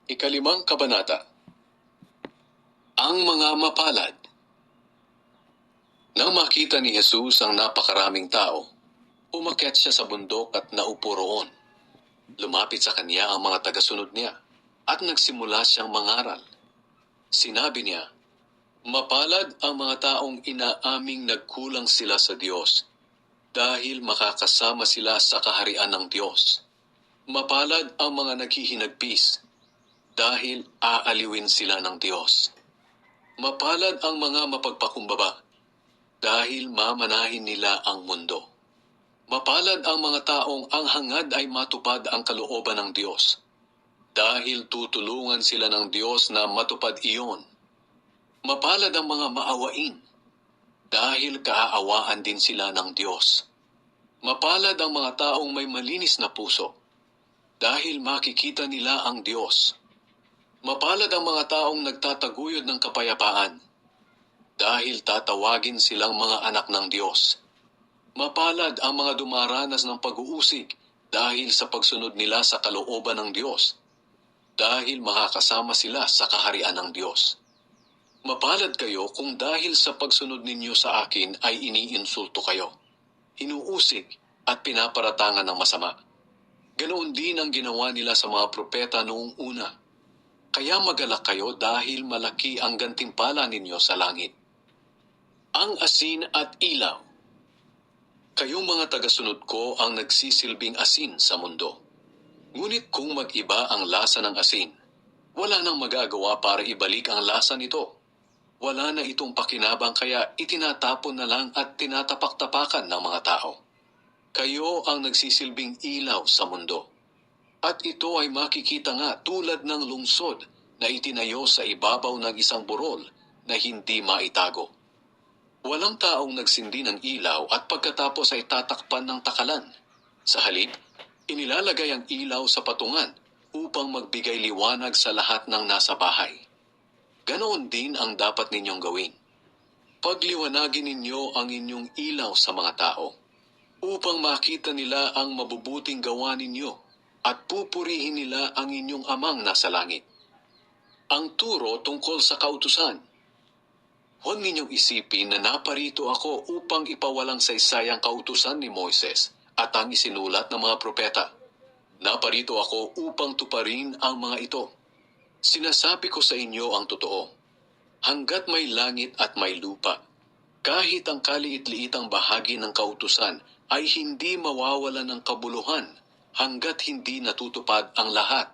Ikalimang kabanata. Ang mga mapalad. Nang makita ni Jesus ang napakaraming tao, umakyat siya sa bundok at naupo roon. Lumapit sa kanya ang mga tagasunod niya at nagsimula siyang mangaral. Sinabi niya, "Mapalad ang mga taong inaaming nagkulang sila sa Diyos, dahil makakasama sila sa kaharian ng Diyos. Mapalad ang mga naghihinagpis, dahil aaliwin sila ng Diyos. Mapalad ang mga mapagpakumbaba, dahil mamanahin nila ang mundo. Mapalad ang mga taong ang hangad ay matupad ang kalooban ng Diyos, dahil tutulungan sila ng Diyos na matupad iyon. Mapalad ang mga maawain, dahil kaaawaan din sila ng Diyos. Mapalad ang mga taong may malinis na puso, dahil makikita nila ang Diyos. Mapalad ang mga taong nagtataguyod ng kapayapaan, dahil tatawagin silang mga anak ng Diyos. Mapalad ang mga dumaranas ng pag-uusig, dahil sa pagsunod nila sa kalooban ng Diyos, dahil makakasama sila sa kaharian ng Diyos. Mapalad kayo kung dahil sa pagsunod ninyo sa akin ay iniinsulto kayo, hinuusig at pinaparatangan ng masama. Ganoon din ang ginawa nila sa mga propeta noong una. Kaya magalak kayo dahil malaki ang gantimpala ninyo sa langit. Ang asin at ilaw. Kayong mga tagasunod ko ang nagsisilbing asin sa mundo. Ngunit kung mag-iba ang lasa ng asin, wala nang magagawa para ibalik ang lasa nito. Wala na itong pakinabang kaya itinatapon na lang at tinatapak-tapakan ng mga tao. Kayo ang nagsisilbing ilaw sa mundo. At ito ay makikita nga tulad ng lungsod na itinayo sa ibabaw ng isang burol na hindi maitago. Walang taong nagsindi ng ilaw at pagkatapos ay tatakpan ng takalan. Sa halip, inilalagay ang ilaw sa patungan upang magbigay liwanag sa lahat ng nasa bahay. Ganoon din ang dapat ninyong gawin. Pagliwanagin ninyo ang inyong ilaw sa mga tao, upang makita nila ang mabubuting gawa ninyo at pupurihin nila ang inyong amang nasa langit. Ang turo tungkol sa kautusan. Huwag ninyong isipin na naparito ako upang ipawalang saysay ang kautusan ni Moises at ang isinulat ng mga propeta. Naparito ako upang tuparin ang mga ito. Sinasabi ko sa inyo ang totoo. Hanggat may langit at may lupa, kahit ang kaliit-liitang bahagi ng kautusan ay hindi mawawalan ng kabuluhan hanggat hindi natutupad ang lahat.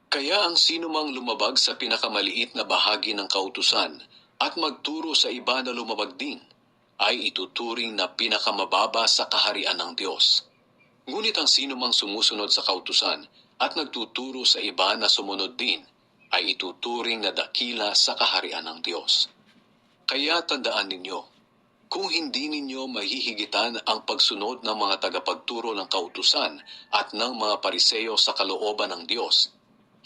Kaya ang sinumang lumabag sa pinakamaliit na bahagi ng kautusan at magturo sa iba na lumabag din, ay ituturing na pinakamababa sa kaharian ng Diyos. Ngunit ang sinumang sumusunod sa kautusan at nagtuturo sa iba na sumunod din, ay ituturing na dakila sa kaharian ng Diyos. Kaya tandaan ninyo, kung hindi ninyo mahihigitan ang pagsunod ng mga tagapagturo ng kautusan at ng mga Pariseo sa kalooban ng Diyos,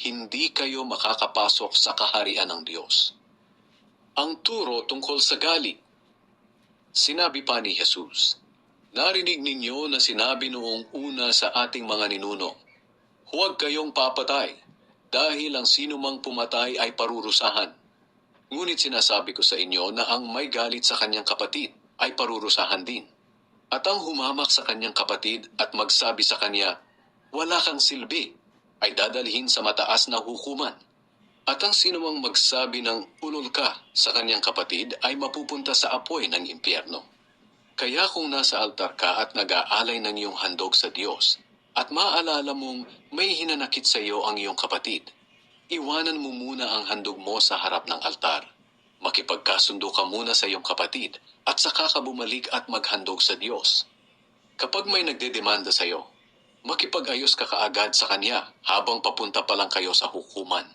hindi kayo makakapasok sa kaharian ng Diyos. Ang turo tungkol sa galit. Sinabi pa ni Jesus, "Narinig ninyo na sinabi noong una sa ating mga ninuno, huwag kayong papatay, dahil ang sinumang pumatay ay parurusahan. Ngunit sinasabi ko sa inyo na ang may galit sa kanyang kapatid ay parurusahan din. At ang humamak sa kanyang kapatid at magsabi sa kanya, wala kang silbi, ay dadalhin sa mataas na hukuman. At ang sinumang magsabi ng ulol ka sa kanyang kapatid ay mapupunta sa apoy ng impyerno. Kaya kung nasa altar ka at nag-aalay ng iyong handog sa Diyos, at maalala mong may hinanakit sa iyo ang iyong kapatid, iwanan mo muna ang handog mo sa harap ng altar. Makipagkasundo ka muna sa iyong kapatid at saka ka bumalik at maghandog sa Diyos. Kapag may nagdedemanda sa iyo, makipag-ayos ka kaagad sa kanya habang papunta pa lang kayo sa hukuman.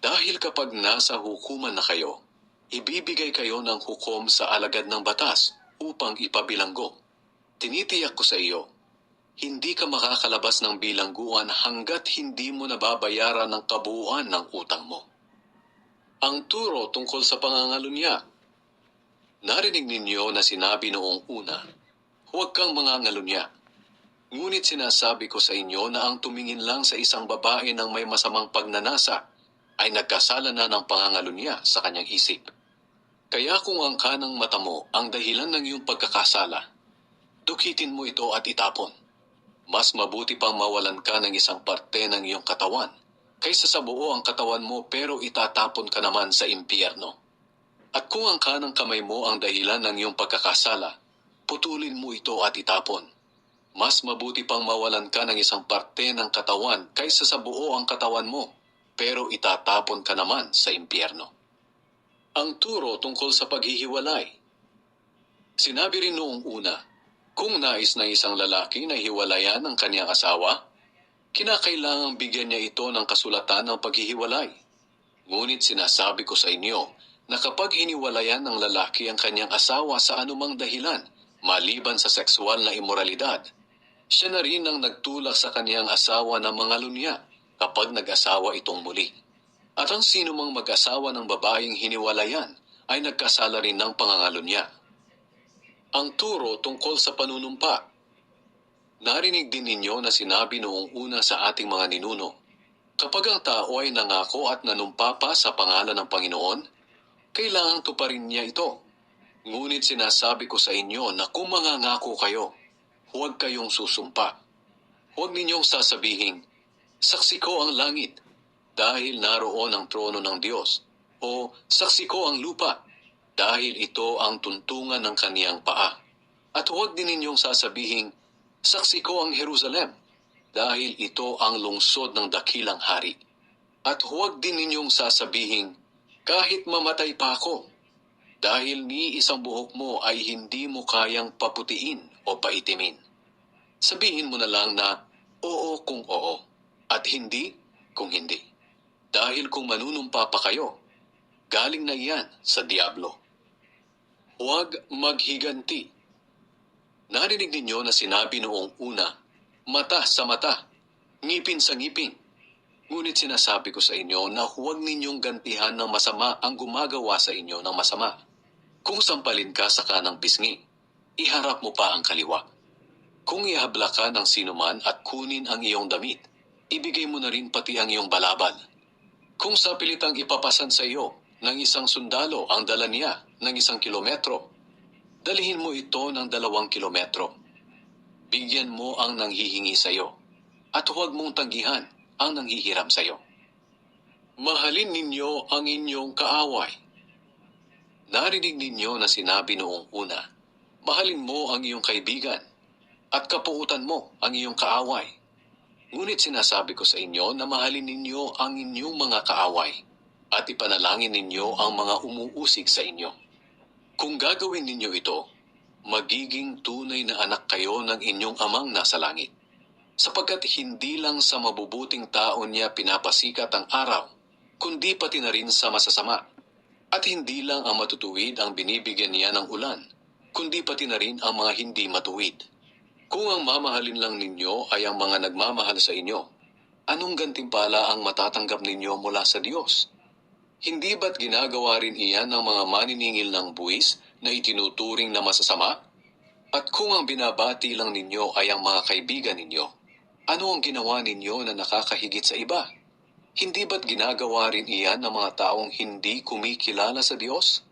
Dahil kapag nasa hukuman na kayo, ibibigay kayo ng hukom sa alagad ng batas upang ipabilanggo. Tinitiyak ko sa iyo, hindi ka makakalabas ng bilangguan hanggat hindi mo nababayaran ng kabuuan ng utang mo." Ang turo tungkol sa pangangalunya. Narinig ninyo na sinabi noong una, huwag kang mangangalunya. Ngunit sinasabi ko sa inyo na ang tumingin lang sa isang babae ng may masamang pagnanasa ay nagkasala na ng pangangalunya sa kanyang isip. Kaya kung ang kanang mata mo ang dahilan ng iyong pagkakasala, dukitin mo ito at itapon. Mas mabuti pang mawalan ka ng isang parte ng iyong katawan, kaysa sa buo ang katawan mo pero itatapon ka naman sa impyerno. At kung ang kanang kamay mo ang dahilan ng iyong pagkakasala, putulin mo ito at itapon. Mas mabuti pang mawalan ka ng isang parte ng katawan kaysa sa buo ang katawan mo, pero itatapon ka naman sa impyerno. Ang turo tungkol sa paghihiwalay. Sinabi rin noong una, kung nais ng isang lalaki na hiwalayan ang kanyang asawa, kinakailangang bigyan niya ito ng kasulatan ng paghihiwalay. Ngunit sinasabi ko sa inyo na kapag hiniwalayan ng lalaki ang kanyang asawa sa anumang dahilan, maliban sa sexual na imoralidad, siya na rin ang nagtulak sa kanyang asawa ng mga lunya kapag nag-asawa itong muli. At ang sino mang mag-asawa ng babaeng hiniwalayan ay nagkasala rin ng pangangalunya. Ang turo tungkol sa panunumpa. Narinig din ninyo na sinabi noong una sa ating mga ninuno, kapag ang tao ay nangako at nanumpa pa sa pangalan ng Panginoon, kailangang tuparin niya ito. Ngunit sinasabi ko sa inyo na kung mangangako kayo, huwag kayong susumpa. Huwag ninyong sasabihin, saksi ko ang langit, dahil naroon ang trono ng Diyos, o saksi ko ang lupa, dahil ito ang tuntungan ng kaniyang paa. At huwag din ninyong sasabihin, saksi ko ang Jerusalem, dahil ito ang lungsod ng dakilang hari. At huwag din ninyong sasabihin, kahit mamatay pa ako, dahil ni isang buhok mo ay hindi mo kayang paputiin o paitimin. Sabihin mo na lang na, oo kung oo, at hindi kung hindi. Dahil kung manunumpa pa kayo, galing na iyan sa diablo. Huwag maghiganti. Narinig ninyo na sinabi noong una, mata sa mata, ngipin sa ngipin. Ngunit sinasabi ko sa inyo na huwag ninyong gantihan ng masama ang gumagawa sa inyo ng masama. Kung sampalin ka sa kanang pisngi, iharap mo pa ang kaliwa. Kung ihabla ka ng sinuman at kunin ang iyong damit, ibigay mo na rin pati ang iyong balabal. Kung sa pilitang ipapasan sa iyo ng isang sundalo ang dala niya ng 1 kilometro, dalihin mo ito ng 2 kilometro. Bigyan mo ang nanghihingi sa iyo, at huwag mong tanggihan ang nanghihiram sa iyo. Mahalin ninyo ang inyong kaaway. Narinig ninyo na sinabi noong una, mahalin mo ang iyong kaibigan, at kapuutan mo ang iyong kaaway. Ngunit sinasabi ko sa inyo na mahalin ninyo ang inyong mga kaaway at ipanalangin ninyo ang mga umuusig sa inyo. Kung gagawin ninyo ito, magiging tunay na anak kayo ng inyong amang nasa langit. Sapagkat hindi lang sa mabubuting tao niya pinapasikat ang araw, kundi pati na rin sa masasama. At hindi lang ang matutuwid ang binibigyan niya ng ulan, kundi pati na rin ang mga hindi matuwid. Kung ang mamahalin lang ninyo ay ang mga nagmamahal sa inyo, anong gantimpala ang matatanggap ninyo mula sa Diyos? Hindi ba't ginagawa rin iyan ng mga maniningil ng buwis na itinuturing na masasama? At kung ang binabati lang ninyo ay ang mga kaibigan ninyo, ano ang ginawa ninyo na nakakahigit sa iba? Hindi ba't ginagawa rin iyan ng mga taong hindi kumikilala sa Diyos?